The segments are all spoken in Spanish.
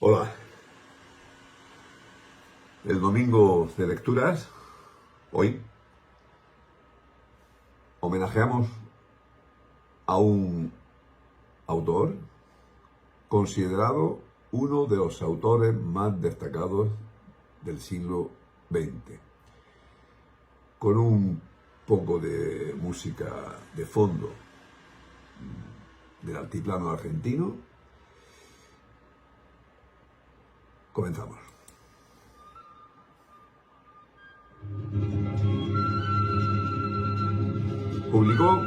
Hola, el domingo de lecturas, hoy, homenajeamos a un autor considerado uno de los autores más destacados del siglo XX, con un poco de música de fondo del altiplano argentino. Comenzamos. Publicó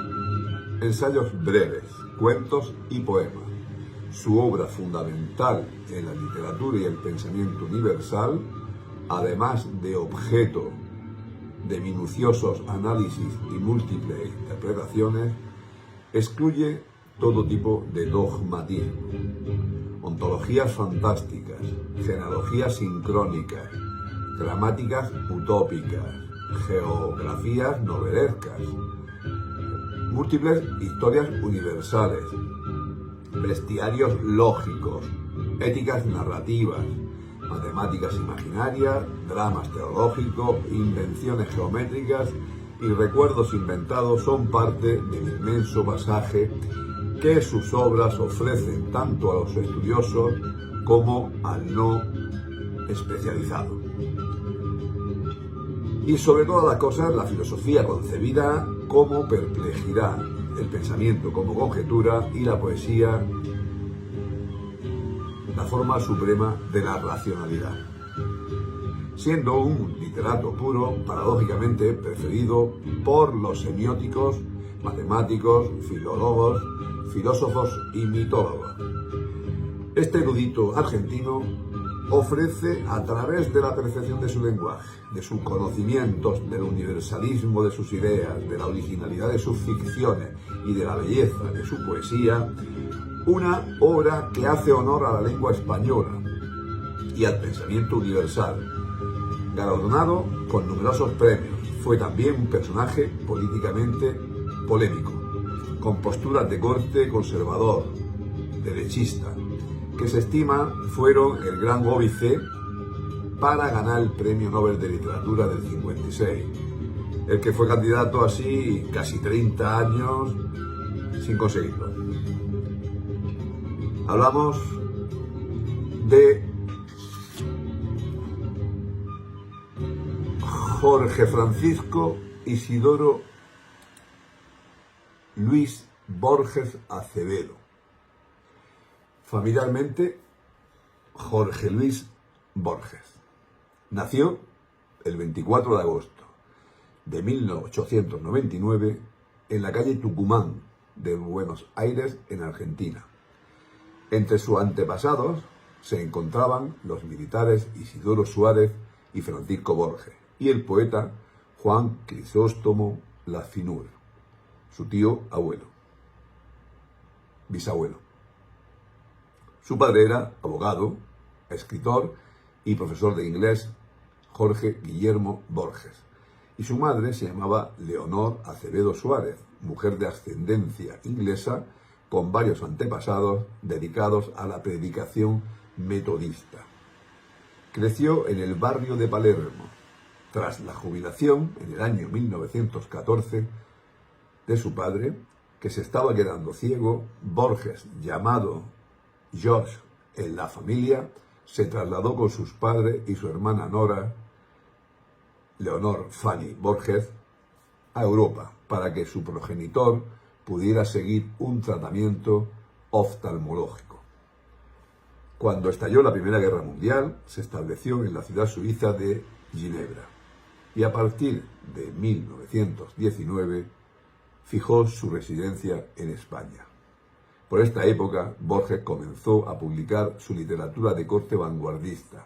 ensayos breves, cuentos y poemas. Su obra fundamental en la literatura y el pensamiento universal, además de objeto de minuciosos análisis y múltiples interpretaciones, excluye todo tipo de dogmatismo, ontologías fantásticas, genealogías sincrónicas, gramáticas utópicas, geografías novelescas, múltiples historias universales, bestiarios lógicos, éticas narrativas, matemáticas imaginarias, dramas teológicos, invenciones geométricas y recuerdos inventados son parte del inmenso pasaje que sus obras ofrecen tanto a los estudiosos como al no especializado. Y sobre todas las cosas, la filosofía concebida como perplejidad, el pensamiento como conjetura y la poesía, la forma suprema de la racionalidad. Siendo un literato puro, paradójicamente preferido por los semióticos, matemáticos, filólogos, filósofos y mitólogos. Este erudito argentino ofrece, a través de la perfección de su lenguaje, de sus conocimientos, del universalismo de sus ideas, de la originalidad de sus ficciones y de la belleza de su poesía, una obra que hace honor a la lengua española y al pensamiento universal. Galardonado con numerosos premios, fue también un personaje políticamente polémico, con posturas de corte conservador, derechista, que se estima fueron el gran óbice para ganar el Premio Nobel de Literatura del 56, el que fue candidato así casi 30 años sin conseguirlo. Hablamos de Jorge Francisco Isidoro Luis Borges Acevedo, familiarmente Jorge Luis Borges. Nació el 24 de agosto de 1899 en la calle Tucumán de Buenos Aires, en Argentina. Entre sus antepasados se encontraban los militares Isidoro Suárez y Francisco Borges, y el poeta Juan Crisóstomo Lafinur, su tío abuelo, bisabuelo. Su padre era abogado, escritor y profesor de inglés, Jorge Guillermo Borges, y su madre se llamaba Leonor Acevedo Suárez, mujer de ascendencia inglesa con varios antepasados dedicados a la predicación metodista. Creció en el barrio de Palermo. Tras la jubilación, en el año 1914, de su padre, que se estaba quedando ciego, Borges, llamado George en la familia, se trasladó con sus padres y su hermana Nora, Leonor Fanny Borges, a Europa para que su progenitor pudiera seguir un tratamiento oftalmológico. Cuando estalló la Primera Guerra Mundial, se estableció en la ciudad suiza de Ginebra y a partir de 1919 fijó su residencia en España. Por esta época, Borges comenzó a publicar su literatura de corte vanguardista,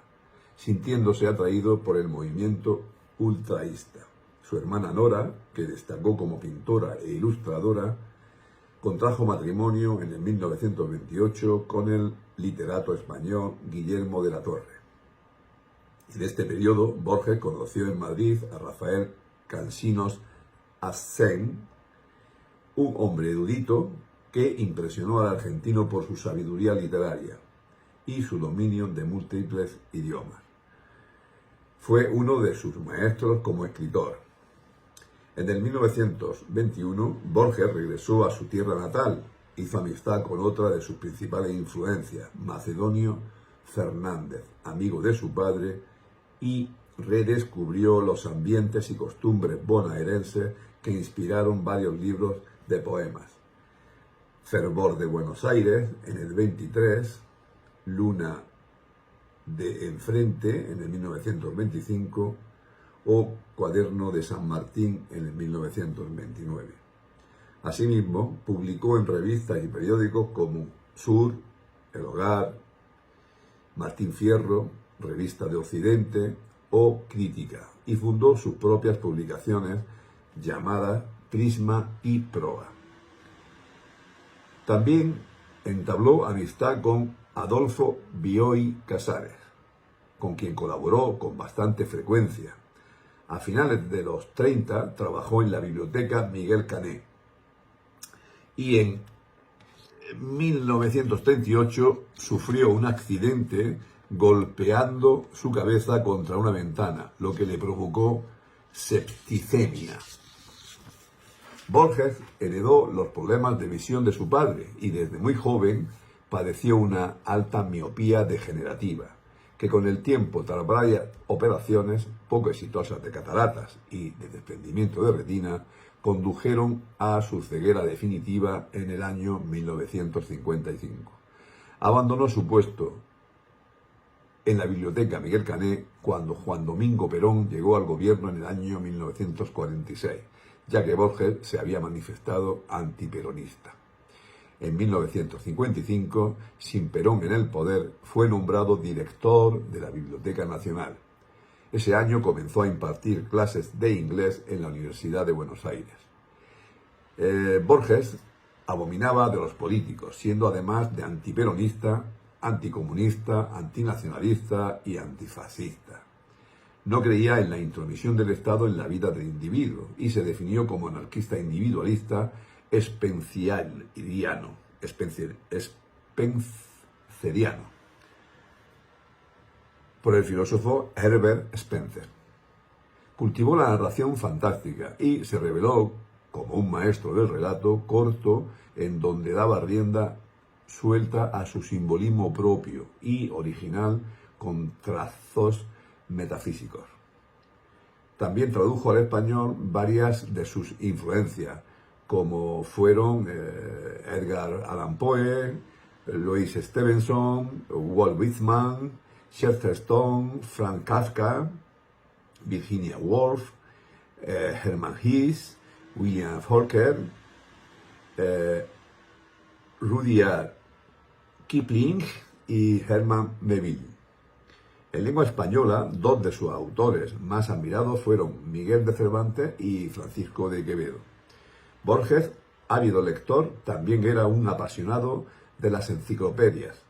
sintiéndose atraído por el movimiento ultraísta. Su hermana Nora, que destacó como pintora e ilustradora, contrajo matrimonio en el 1928 con el literato español Guillermo de la Torre. En este periodo, Borges conoció en Madrid a Rafael Cansinos Assen, un hombre erudito que impresionó al argentino por su sabiduría literaria y su dominio de múltiples idiomas. Fue uno de sus maestros como escritor. En el 1921, Borges regresó a su tierra natal, hizo amistad con otra de sus principales influencias, Macedonio Fernández, amigo de su padre, y redescubrió los ambientes y costumbres bonaerenses que inspiraron varios libros de poemas. Fervor de Buenos Aires, en el 23, Luna de Enfrente, en el 1925, o Cuaderno de San Martín, en el 1929. Asimismo, publicó en revistas y periódicos como Sur, El Hogar, Martín Fierro, Revista de Occidente o Crítica, y fundó sus propias publicaciones llamadas Prisma y Proa. También entabló amistad con Adolfo Bioy Casares, con quien colaboró con bastante frecuencia. A finales de los 30 trabajó en la biblioteca Miguel Cané y en 1938 sufrió un accidente golpeando su cabeza contra una ventana, lo que le provocó septicemia. Borges heredó los problemas de visión de su padre y desde muy joven padeció una alta miopía degenerativa, que con el tiempo, tras varias operaciones poco exitosas de cataratas y de desprendimiento de retina, condujeron a su ceguera definitiva en el año 1955. Abandonó su puesto en la biblioteca Miguel Cané cuando Juan Domingo Perón llegó al gobierno en el año 1946, ya que Borges se había manifestado antiperonista. En 1955, sin Perón en el poder, fue nombrado director de la Biblioteca Nacional. Ese año comenzó a impartir clases de inglés en la Universidad de Buenos Aires. Borges abominaba de los políticos, siendo además de antiperonista, anticomunista, antinacionalista y antifascista. No creía en la intromisión del Estado en la vida del individuo y se definió como anarquista individualista spenceriano. Por el filósofo Herbert Spencer. Cultivó la narración fantástica y se reveló como un maestro del relato corto en donde daba rienda suelta a su simbolismo propio y original con trazos metafísicos. También tradujo al español varias de sus influencias, como fueron Edgar Allan Poe, Louis Stevenson, Walt Whitman, Chesterton, Frank Kafka, Virginia Woolf, Hermann Hesse, William Faulkner, Rudyard Kipling y Herman Melville. En lengua española, dos de sus autores más admirados fueron Miguel de Cervantes y Francisco de Quevedo. Borges, ávido lector, también era un apasionado de las enciclopedias,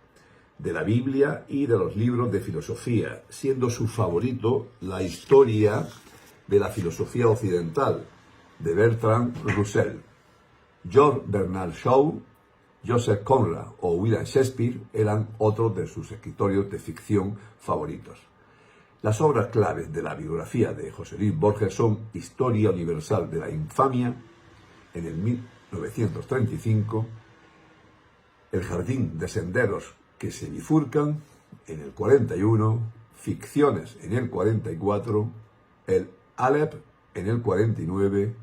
de la Biblia y de los libros de filosofía, siendo su favorito la Historia de la filosofía occidental, de Bertrand Russell. George Bernard Shaw, Joseph Conrad o William Shakespeare eran otros de sus escritores de ficción favoritos. Las obras claves de la biografía de José Luis Borges son Historia Universal de la Infamia, en el 1935, El Jardín de Senderos que se bifurcan, en el 41, Ficciones, en el 44, el Aleph, en el 49,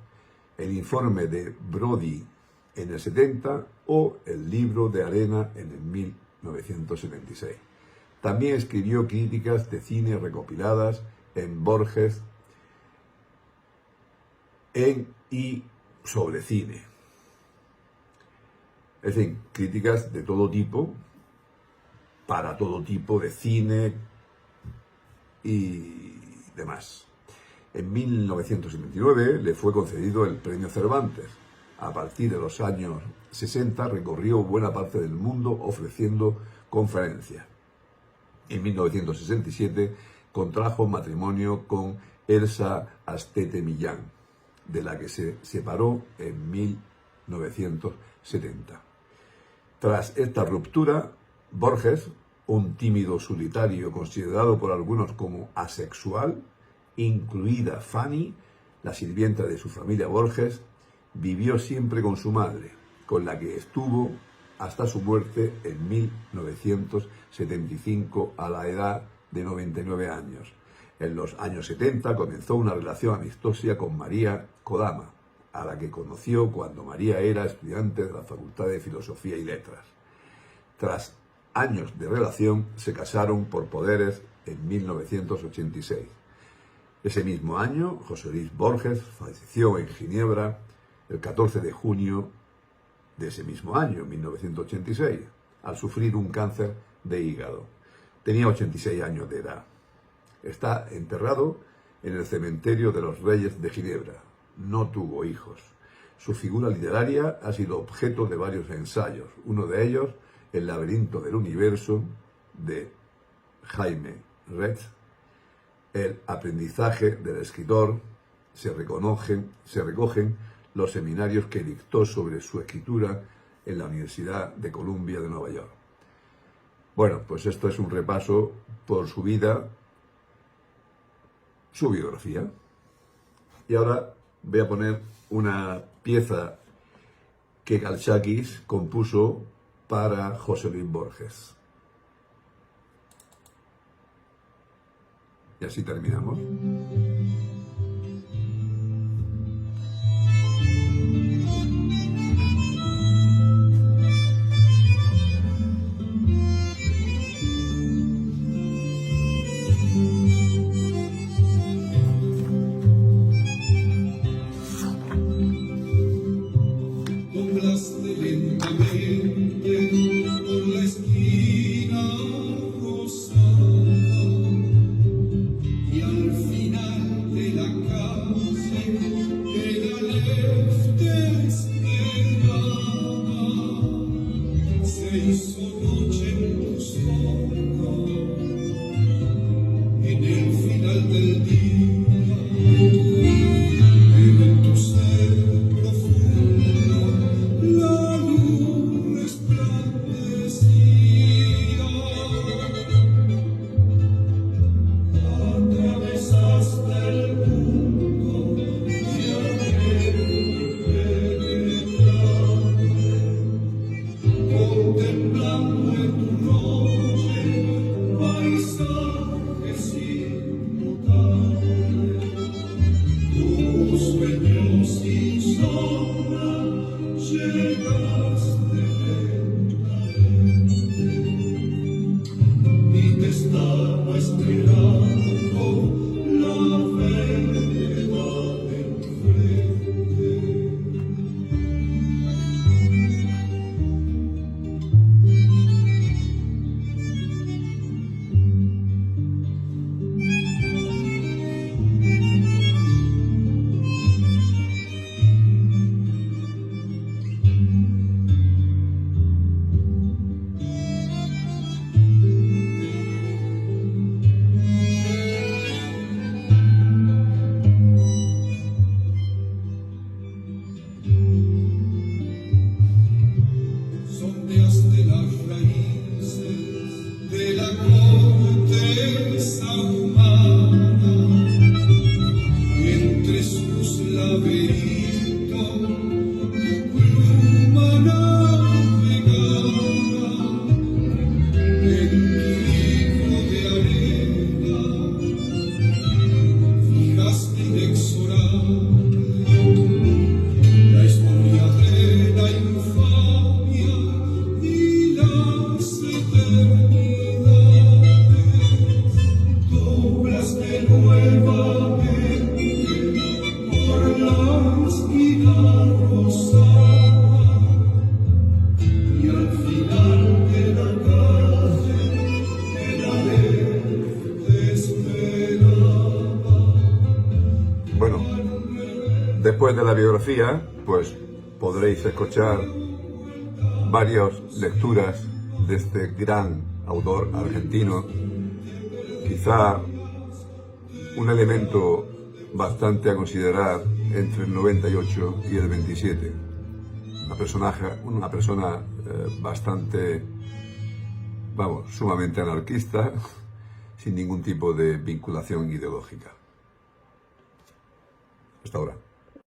el Informe de Brody, en el 70, o el Libro de Arena, en el 1976. También escribió críticas de cine recopiladas en Borges y sobre cine. Es decir, críticas de todo tipo, para todo tipo de cine y demás. En 1979 le fue concedido el Premio Cervantes. A partir de los años 60 recorrió buena parte del mundo ofreciendo conferencias. En 1967 contrajo matrimonio con Elsa Astete Millán, de la que se separó en 1970. Tras esta ruptura, Borges un tímido solitario considerado por algunos como asexual, incluida Fanny, la sirvienta de su familia Borges, vivió siempre con su madre, con la que estuvo hasta su muerte en 1975 a la edad de 99 años. En los años 70 comenzó una relación amistosa con María Kodama, a la que conoció cuando María era estudiante de la Facultad de Filosofía y Letras. Tras años de relación, se casaron por poderes en 1986. Ese mismo año, José Luis Borges falleció en Ginebra el 14 de junio de ese mismo año, 1986, al sufrir un cáncer de hígado. Tenía 86 años de edad. Está enterrado en el cementerio de los Reyes de Ginebra. No tuvo hijos. Su figura literaria ha sido objeto de varios ensayos, uno de ellos, El laberinto del universo, de Jaime Retz. El aprendizaje del escritor, se recogen los seminarios que dictó sobre su escritura en la Universidad de Columbia de Nueva York. Bueno, pues esto es un repaso por su vida, su biografía. Y ahora voy a poner una pieza que Calzakis compuso para José Luis Borges. Y así terminamos. Doblaste lentamente por la esquina rosada y al final de la calle el Aleph te esperaba. Se hizo noche en tus ojos, en el final del día, en tu ser profundo. La luz resplandecía, atravesaste el mundo y aquel penetrante, contemplando en tu noche paisajes inmutables, tus sueños sin sombra. Llegaste lentamente y te estaba esperando la vereda de enfrente. Sondeaste las raíces de la corteza humana y entre sus laberintos tu pluma navegaba en tu libro de arena, fijaste inexorable la historia de la infamia y las eternidades. Doblaste nuevamente por la esquina rosada y al final de la calle el Aleph te esperaba. Bueno, después de la biografía, pues podréis escuchar varias lecturas de este gran autor argentino, quizá un elemento bastante a considerar entre el 98 y el 27. Una persona bastante vamos, sumamente anarquista, sin ningún tipo de vinculación ideológica. Hasta ahora.